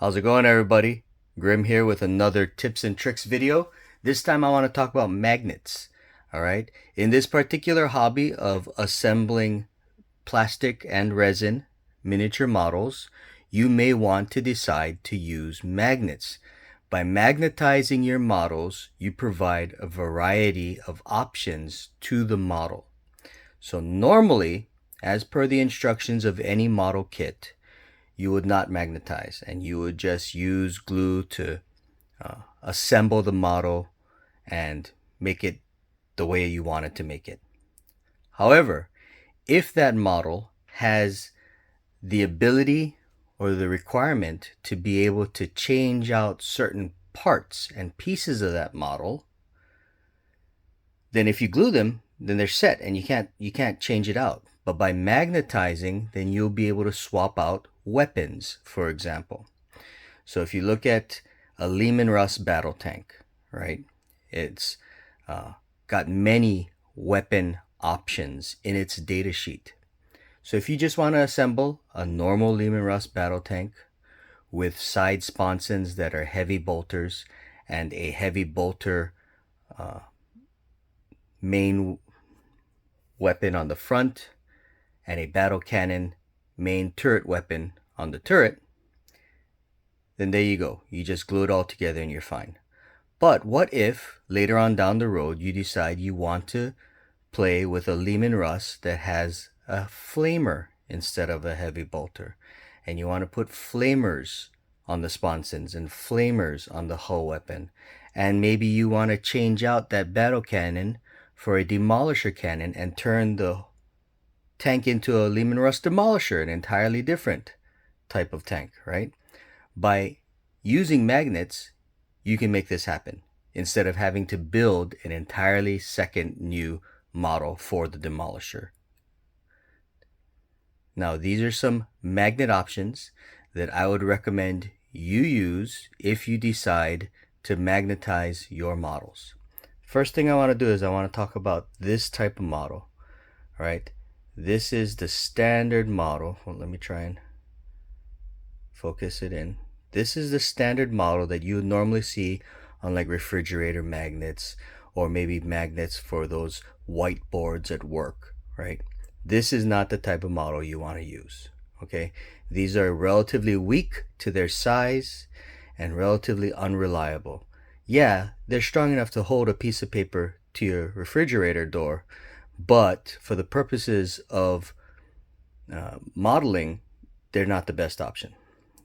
How's it going, everybody? Grim here with another tips and tricks video. This time I want to talk about magnets. All right. In this particular hobby of assembling plastic and resin miniature models, you may want to decide to use magnets. By magnetizing your models, you provide a variety of options to the model. So normally, as per the instructions of any model kit, you would not magnetize and you would just use glue to assemble the model and make it the way you wanted to make it. However, if that model has the ability or the requirement to be able to change out certain parts and pieces of that model, then if you glue them, then they're set and you can't change it out. But by magnetizing, then you'll be able to swap out weapons, for example. So if you look at a Leman Russ battle tank, right? It's got many weapon options in its data sheet. So if you just want to assemble a normal Leman Russ battle tank with side sponsons that are heavy bolters and a heavy bolter main weapon on the front and a battle cannon main turret weapon on the turret, then there you go. You just glue it all together and you're fine. But what if later on down the road you decide you want to play with a Leman Russ that has a flamer instead of a heavy bolter, and you want to put flamers on the sponsons and flamers on the hull weapon, and maybe you want to change out that battle cannon for a demolisher cannon and turn the tank into a Leman Russ demolisher, an entirely different type of tank, right? By using magnets, you can make this happen instead of having to build an entirely second new model for the demolisher. Now, these are some magnet options that I would recommend you use if you decide to magnetize your models. First thing I want to do is I want to talk about this type of model, right? This is the standard model. Well, let me try and focus it in. This is the standard model that you would normally see on like refrigerator magnets or maybe magnets for those whiteboards at work, right? This is not the type of model you want to use, okay? These are relatively weak to their size and relatively unreliable. Yeah, they're strong enough to hold a piece of paper to your refrigerator door, but for the purposes of modeling, they're not the best option.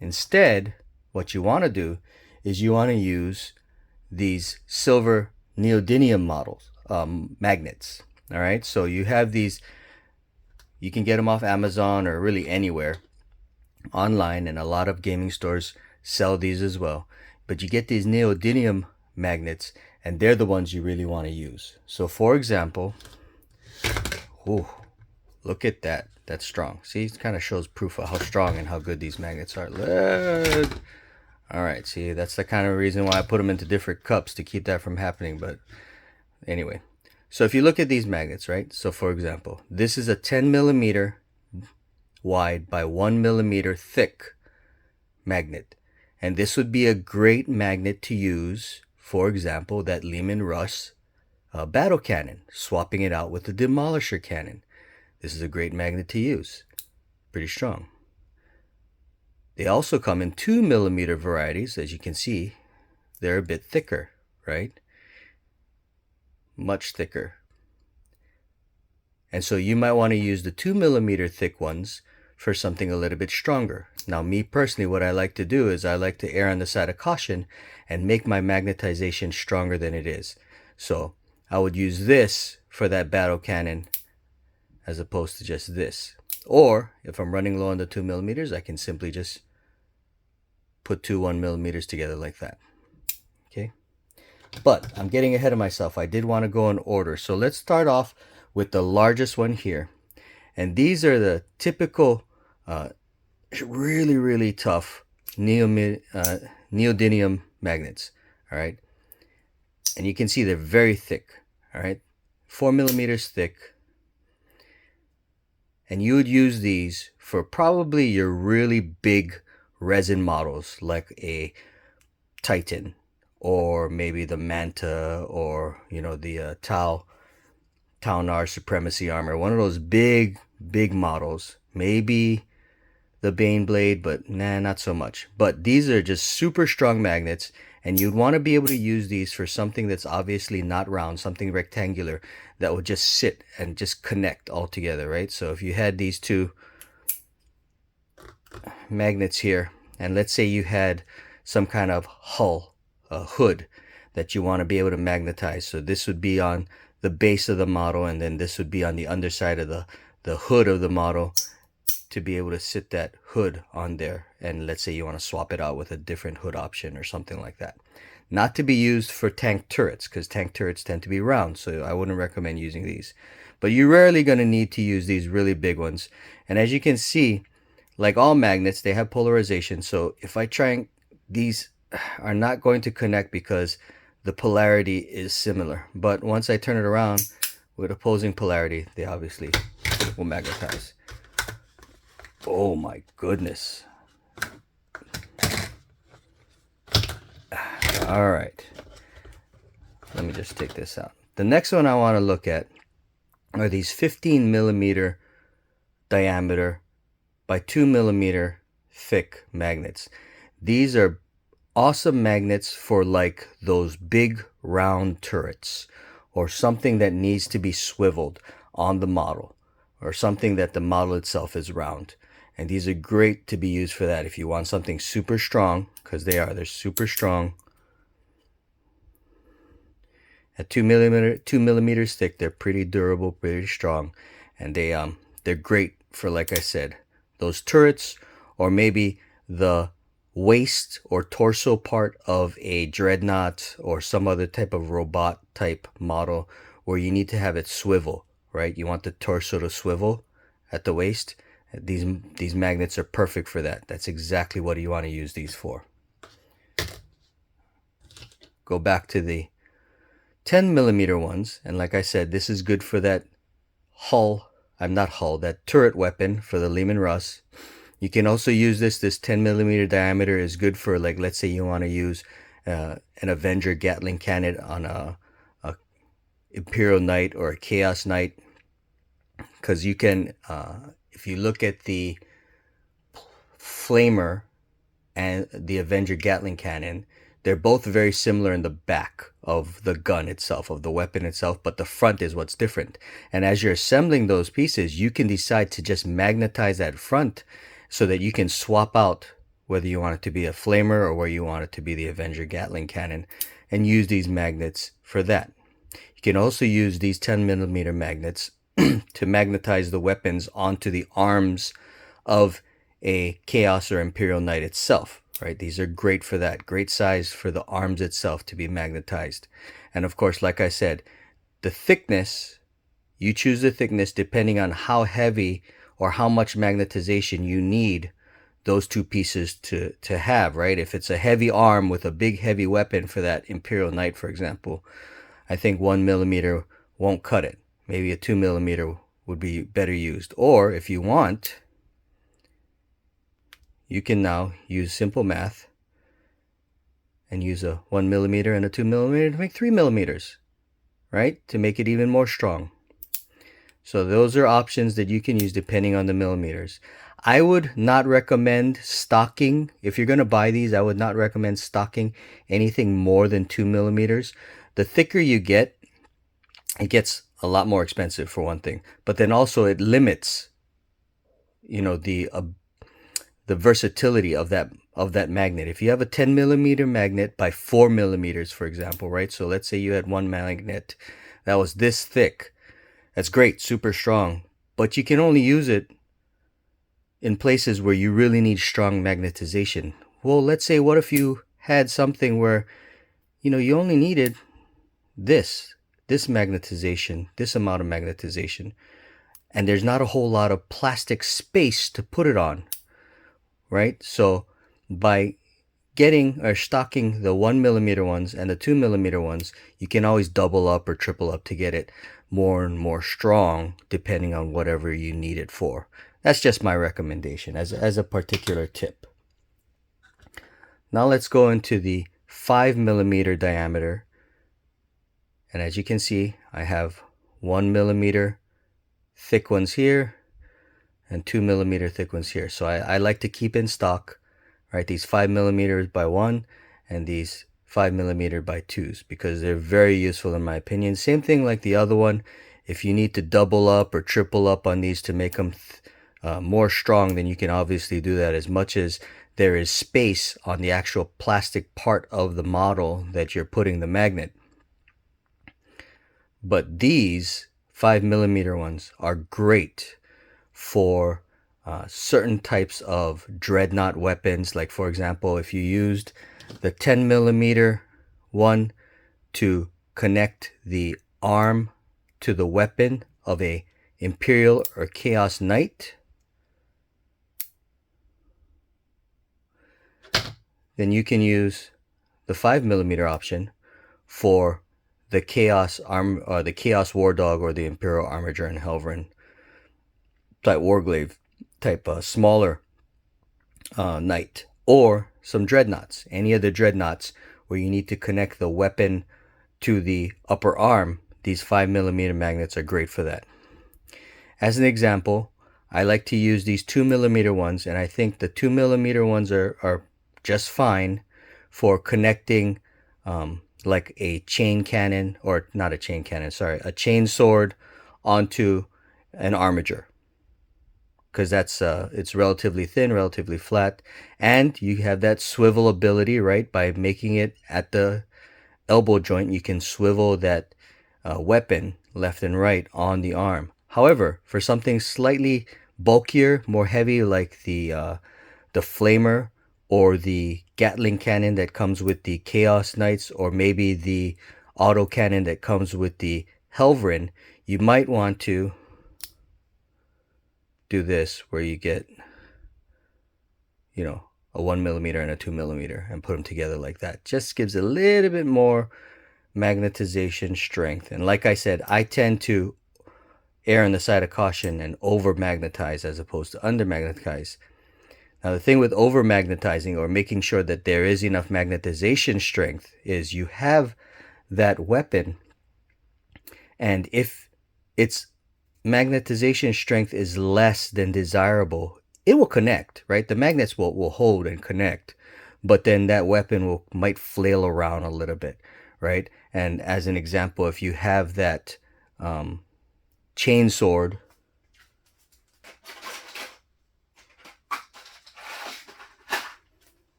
Instead, what you want to do is you want to use these silver neodymium models, magnets. All right, so you have these, you can get them off Amazon or really anywhere online, and a lot of gaming stores sell these as well. But you get these neodymium magnets, and they're the ones you really want to use. So for example, look at that. That's strong. See, it kind of shows proof of how strong and how good these magnets are. All right, see, that's the kind of reason why I put them into different cups to keep that from happening. But anyway, so if you look at these magnets, right? So for example, this is a 10 millimeter wide by 1 millimeter thick magnet. And this would be a great magnet to use, for example, that Leman Russ battle cannon, swapping it out with the demolisher cannon. This is a great magnet to use. Pretty strong. They also come in 2 millimeter varieties. As you can see, they're a bit thicker, right? Much thicker. And so you might want to use the 2 millimeter thick ones for something a little bit stronger. Now, me personally, what I like to do is I like to err on the side of caution and make my magnetization stronger than it is. So I would use this for that battle cannon as opposed to just this. Or if I'm running low on the 2 millimeters, I can simply just put two 1 millimeters together like that. Okay. But I'm getting ahead of myself. I did want to go in order. So let's start off with the largest one here. And these are the typical, really, really tough neodymium magnets. All right. And you can see they're very thick. All right. 4 millimeters thick. And you would use these for probably your really big resin models like a Titan, or maybe the Manta, or the Taunar Supremacy Armor, one of those big models, maybe the Baneblade, but nah, not so much. But these are just super strong magnets, and you'd want to be able to use these for something that's obviously not round, something rectangular that would just sit and just connect all together, right? So if you had these two magnets here, and let's say you had some kind of hull, a hood that you want to be able to magnetize. So this would be on the base of the model, and then this would be on the underside of the hood of the model, to be able to sit that hood on there. And let's say you want to swap it out with a different hood option or something like that. Not to be used for tank turrets, because tank turrets tend to be round, so I wouldn't recommend using these. But you're rarely going to need to use these really big ones. And as you can see, like all magnets, they have polarization. So if I try and, these are not going to connect because the polarity is similar. But once I turn it around with opposing polarity, they obviously will magnetize. Oh my goodness. All right. Let me just take this out. The next one I want to look at are these 15 millimeter diameter by 2 millimeter thick magnets. These are awesome magnets for like those big round turrets, or something that needs to be swiveled on the model, or something that the model itself is round. And these are great to be used for that if you want something super strong, because they're super strong. At 2 millimeters thick, they're pretty durable, pretty strong, and they're great for, like I said, those turrets, or maybe the waist or torso part of a dreadnought or some other type of robot type model where you need to have it swivel, right? You want the torso to swivel at the waist. These magnets are perfect for that. That's exactly what you want to use these for. Go back to the 10 millimeter ones, and like I said, this is good for that that turret weapon for the Leman Russ. You can also use this 10 millimeter diameter is good for, like, let's say you want to use an Avenger Gatling cannon on a Imperial Knight or a Chaos Knight, because you can, if you look at the Flamer and the Avenger Gatling cannon, they're both very similar in the back of the gun itself, of the weapon itself, but the front is what's different. And as you're assembling those pieces, you can decide to just magnetize that front so that you can swap out whether you want it to be a Flamer or where you want it to be the Avenger Gatling cannon, and use these magnets for that. You can also use these 10 millimeter magnets to magnetize the weapons onto the arms of a Chaos or Imperial Knight itself, right? These are great for that. Great size for the arms itself to be magnetized. And of course, like I said, the thickness, you choose the thickness depending on how heavy or how much magnetization you need those two pieces to have, right? If it's a heavy arm with a big heavy weapon for that Imperial Knight, for example, I think 1 millimeter won't cut it. Maybe a 2 millimeter would be better used. Or if you want, you can now use simple math and use a 1 millimeter and a 2 millimeter to make 3 millimeters, right? To make it even more strong. So those are options that you can use depending on the millimeters. I would not recommend stocking. If you're going to buy these, I would not recommend stocking anything more than 2 millimeters. The thicker you get, it gets a lot more expensive, for one thing. But then also it limits, the versatility of that magnet. If you have a 10 millimeter magnet by 4 millimeters, for example, right? So let's say you had one magnet that was this thick. That's great, super strong, but you can only use it in places where you really need strong magnetization. Well, let's say, what if you had something where, you only needed this magnetization, this amount of magnetization, and there's not a whole lot of plastic space to put it on, right? So by getting or stocking the 1 millimeter ones and the 2 millimeter ones, you can always double up or triple up to get it more and more strong, depending on whatever you need it for. That's just my recommendation as a particular tip. Now let's go into the 5mm diameter. And as you can see, I have 1mm thick ones here and 2mm thick ones here. So I like to keep in stock, right, these 5mm by 1 and these 5mm by 2s, because they're very useful in my opinion. Same thing like the other one. If you need to double up or triple up on these to make them more strong, then you can obviously do that, as much as there is space on the actual plastic part of the model that you're putting the magnet. But these 5mm ones are great for certain types of dreadnought weapons. Like, for example, if you used the 10mm one to connect the arm to the weapon of a Imperial or Chaos Knight, then you can use the 5mm option for the Chaos the Chaos War Dog or the Imperial Armiger and Helverin type Warglaive type smaller knight, or some dreadnoughts, any of the dreadnoughts where you need to connect the weapon to the upper arm. These 5mm magnets are great for that. As an example, I like to use these 2mm ones, and I think the 2mm ones are just fine for connecting like a chain cannon, or not a chain cannon, sorry, a chain sword onto an armiger, because that's it's relatively thin, relatively flat, and you have that swivel ability, right? By making it at the elbow joint, you can swivel that weapon left and right on the arm. However, for something slightly bulkier, more heavy, like the flamer or the Gatling cannon that comes with the Chaos Knights, or maybe the auto cannon that comes with the Helverin, you might want to do this, where you get, you know, a 1mm and a 2mm and put them together like that. Just gives a little bit more magnetization strength. And like I said, I tend to err on the side of caution and over magnetize as opposed to under magnetize. Now, the thing with over magnetizing, or making sure that there is enough magnetization strength, is you have that weapon, and if its magnetization strength is less than desirable, it will connect, right? The magnets will hold and connect, but then that weapon might flail around a little bit, right? And as an example, if you have that chain sword,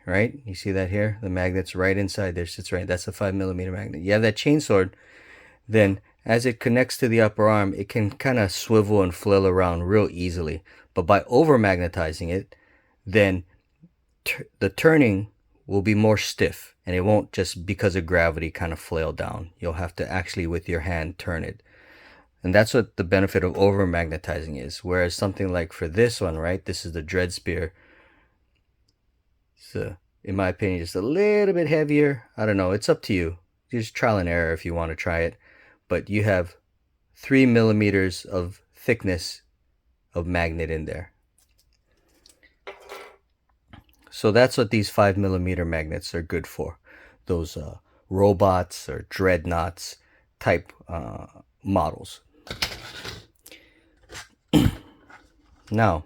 right? You see that here? The magnet's right inside there, sits right. That's a 5mm magnet. You have that chain sword, then as it connects to the upper arm, it can kind of swivel and flail around real easily. But by over magnetizing it, then the turning will be more stiff, and it won't just because of gravity kind of flail down. You'll have to actually with your hand turn it. And that's what the benefit of over magnetizing is. Whereas something like for this one, right, this is the Dread Spear. So in my opinion, just a little bit heavier. I don't know, it's up to you. Just trial and error if you want to try it. But you have 3mm of thickness of magnet in there. So that's what these 5mm magnets are good for. Those robots or dreadnoughts type models. Now,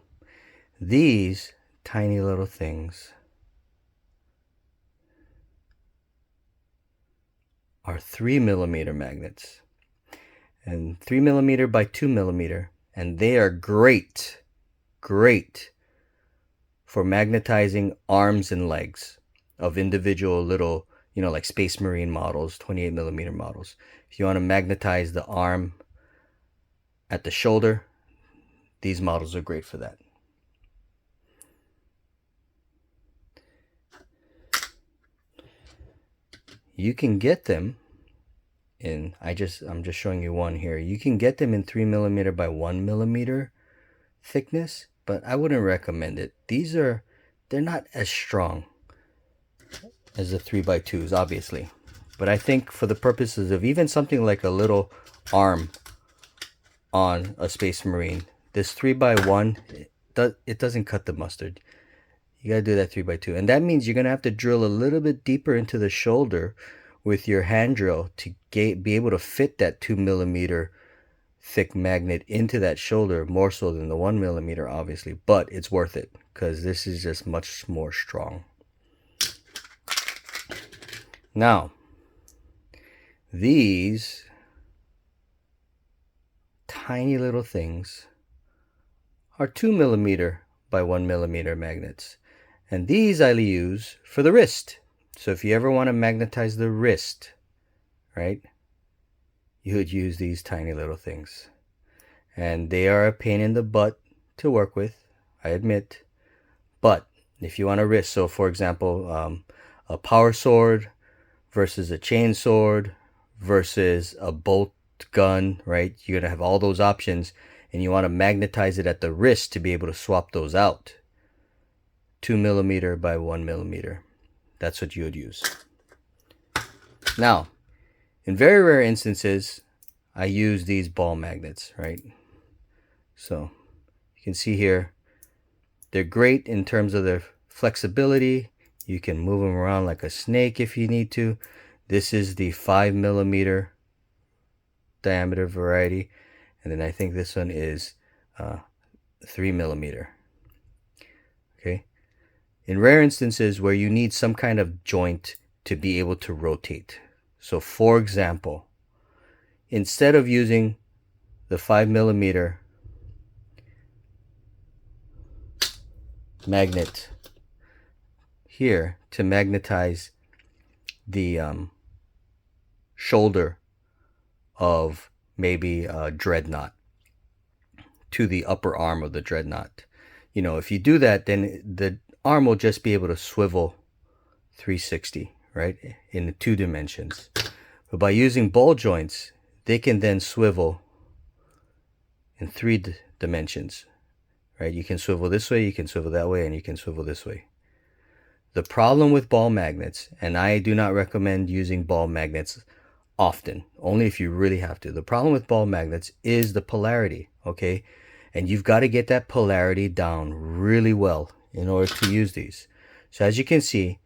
these tiny little things are 3mm magnets, and 3mm by 2mm, and they are great for magnetizing arms and legs of individual little, you know, like Space Marine models, 28mm models. If you want to magnetize the arm at the shoulder, these models are great for that. You can get them in, I'm just showing you one here. You can get them in 3mm by 1mm thickness, but I wouldn't recommend it. They're not as strong as the 3x2s, obviously. But I think for the purposes of even something like a little arm on a Space Marine, this 3x1 it doesn't cut the mustard. You gotta do that 3x2, and that means you're gonna have to drill a little bit deeper into the shoulder with your hand drill to be able to fit that 2mm thick magnet into that shoulder, more so than the 1mm, obviously. But it's worth it because this is just much more strong. Now, these tiny little things are 2mm by 1mm magnets, and these I use for the wrist. So if you ever want to magnetize the wrist, right, you would use these tiny little things, and they are a pain in the butt to work with, I admit. But if you want a wrist, so for example, a power sword versus a chain sword versus a bolt gun, right? You're gonna have all those options, and you want to magnetize it at the wrist to be able to swap those out. 2mm by 1mm. That's what you would use. Now, in very rare instances, I use these ball magnets, right? So you can see here, they're great in terms of their flexibility. You can move them around like a snake if you need to. This is the 5mm diameter variety, and then I think this one is 3mm. Okay. In rare instances where you need some kind of joint to be able to rotate. So for example, instead of using the 5mm magnet here to magnetize the shoulder of maybe a dreadnought to the upper arm of the dreadnought, you know, if you do that, then the arm will just be able to swivel 360, right, in the 2 dimensions. But by using ball joints, they can then swivel in 3 dimensions, right? You can swivel this way, you can swivel that way, and you can swivel this way. The problem with ball magnets, and I do not recommend using ball magnets often, only if you really have to. The problem with ball magnets is the polarity, okay? And you've got to get that polarity down really well in order to use these. So as you can see,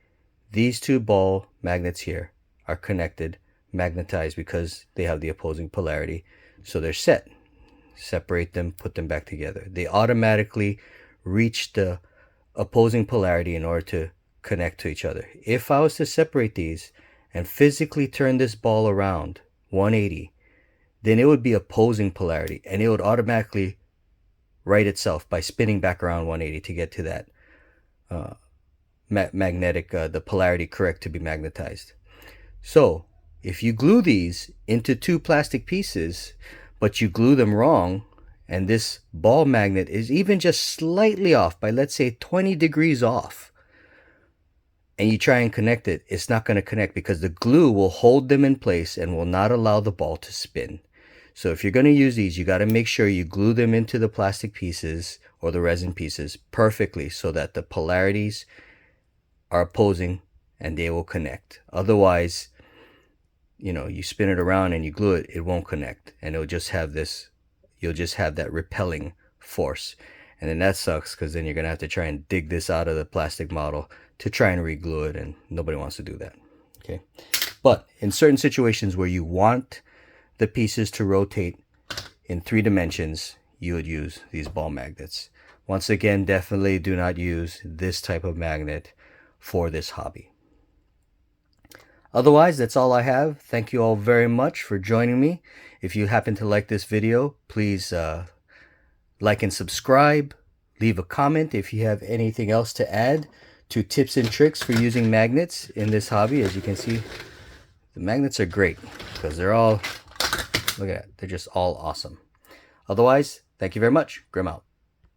these 2 ball magnets here are connected, magnetized, because they have the opposing polarity. So they're set. Separate them, put them back together. They automatically reach the opposing polarity in order to connect to each other. If I was to separate these and physically turn this ball around 180, then it would be opposing polarity, and it would automatically right itself by spinning back around 180 to get to that magnetic, the polarity correct to be magnetized. So if you glue these into 2 plastic pieces, but you glue them wrong, and this ball magnet is even just slightly off by, let's say, 20 degrees off, and you try and connect it, it's not going to connect because the glue will hold them in place and will not allow the ball to spin. So if you're going to use these, you got to make sure you glue them into the plastic pieces or the resin pieces perfectly so that the polarities are opposing and they will connect. Otherwise, you know, you spin it around and you glue it, it won't connect, and it'll just have this, you'll just have that repelling force. And then that sucks because then you're going to have to try and dig this out of the plastic model to try and re-glue it, and nobody wants to do that. Okay. But in certain situations where you want the pieces to rotate in 3 dimensions, you would use these ball magnets. Once again, definitely do not use this type of magnet for this hobby. Otherwise, that's all I have. Thank you all very much for joining me. If you happen to like this video, please like and subscribe. Leave a comment if you have anything else to add to tips and tricks for using magnets in this hobby. As you can see, the magnets are great because they're all, look at that, they're just all awesome. Otherwise, thank you very much. Grim out.